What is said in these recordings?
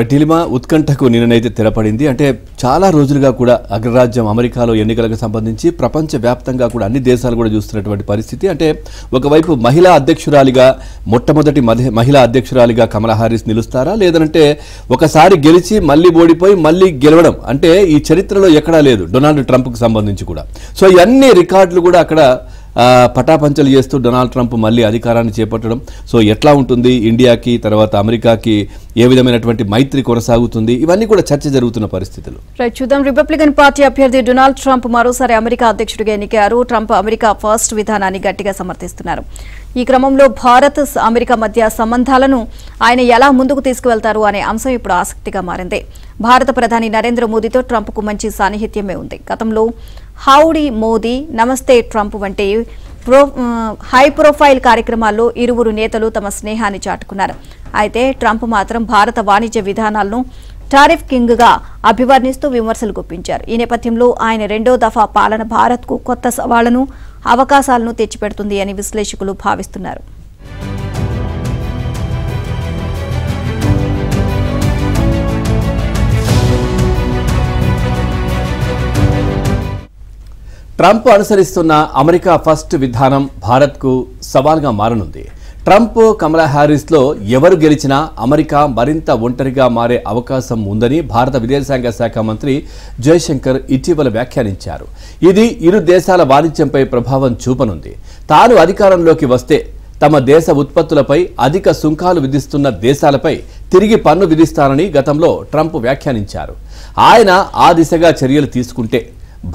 డిలిమా ఉత్కంఠకు నిన్ననైతే తెరపడింది. అంటే చాలా రోజులుగా కూడా అగ్రరాజ్యం అమెరికాలో ఎన్నికలకు సంబంధించి ప్రపంచవ్యాప్తంగా కూడా అన్ని దేశాలు కూడా చూస్తున్నటువంటి పరిస్థితి. అంటే ఒకవైపు మహిళా అధ్యక్షురాలిగా మొట్టమొదటి మహిళా అధ్యక్షురాలిగా కమలా హారిస్ నిలుస్తారా, లేదంటే ఒకసారి గెలిచి మళ్ళీ ఓడిపోయి మళ్ళీ గెలవడం అంటే ఈ చరిత్రలో ఎక్కడా లేదు డొనాల్డ్ ట్రంప్కు సంబంధించి కూడా. సో ఇవన్నీ రికార్డులు కూడా అక్కడ పటాపంచలు చేస్తూ డొనాల్డ్ ట్రంప్ మళ్ళీ అధికారాన్ని చేపట్టడం. సో ఎట్లా ఉంటుంది, ఇండియాకి తర్వాత అమెరికాకి ఏ విధమైనటువంటి మైత్రి కొనసాగుతుంది, ఇవన్నీ కూడా చర్చ జరుగుతున్న పరిస్థితులు. చూద్దాం. రిపబ్లికన్ పార్టీ అభ్యర్థి డొనాల్డ్ ట్రంప్ మరోసారి అమెరికా అధ్యక్షుడిగా ఎన్నికారు. ట్రంప్ అమెరికా ఫస్ట్ విధానాన్ని గట్టిగా సమర్థిస్తున్నారు. ఈ క్రమంలో భారత్ అమెరికా మధ్య సంబంధాలను ఆయన ఎలా ముందుకు తీసుకువెళ్తారు అనే అంశం ఇప్పుడు ఆసక్తిగా మారింది. భారత ప్రధాని నరేంద్ర మోదీతో ట్రంప్కు మంచి సాన్నిహిత్యమే ఉంది. గతంలో హౌడీ మోదీ, నమస్తే ట్రంప్ వంటి హై ప్రొఫైల్ కార్యక్రమాల్లో ఇరువురు నేతలు తమ స్నేహాన్ని చాటుకున్నారు. అయితే ట్రంప్ మాత్రం భారత వాణిజ్య విధానాలను టారిఫ్ కింగ్ గా అభివర్ణిస్తూ విమర్శలు గుప్పించారు. ఈ నేపథ్యంలో ఆయన రెండో దఫా పాలన భారత్కు కొత్త సవాళ్లను, అవకాశాలను తెచ్చిపెడుతుంది అని విశ్లేషకులు భావిస్తున్నారు. ట్రంప్ అనుసరిస్తున్న అమెరికా ఫస్ట్ విధానం భారత్కు సవాల్గా మారనుంది. ట్రంప్, కమలా హ్యారిస్లో ఎవరు గెలిచినా అమెరికా మరింత ఒంటరిగా మారే అవకాశం ఉందని భారత విదేశాంగ శాఖ మంత్రి జయశంకర్ ఇటీవల వ్యాఖ్యానించారు. ఇది ఇరు దేశాల వాణిజ్యంపై ప్రభావం చూపనుంది. తాను అధికారంలోకి వస్తే తమ దేశ ఉత్పత్తులపై అధిక సుంకాలు విధిస్తున్న దేశాలపై తిరిగి పన్ను విధిస్తానని గతంలో ట్రంప్ వ్యాఖ్యానించారు. ఆయన ఆ దిశగా చర్యలు తీసుకుంటే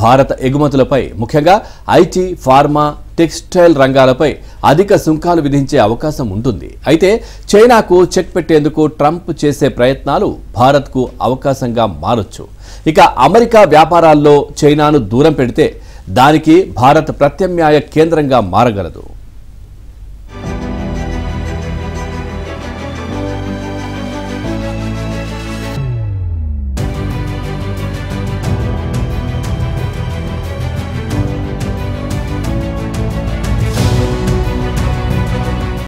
భారత ఎగుమతులపై ముఖ్యంగా ఐటీ, ఫార్మా, టెక్స్టైల్ రంగాలపై అధిక సుంకాలు విధించే అవకాశం ఉంటుంది. అయితే చైనాకు చెక్ పెట్టేందుకు ట్రంప్ చేసే ప్రయత్నాలు భారత్కు అవకాశంగా మారొచ్చు. ఇక అమెరికా వ్యాపారాల్లో చైనాను దూరం పెడితే దానికి భారత్ ప్రత్యామ్నాయ కేంద్రంగా మారగలదు.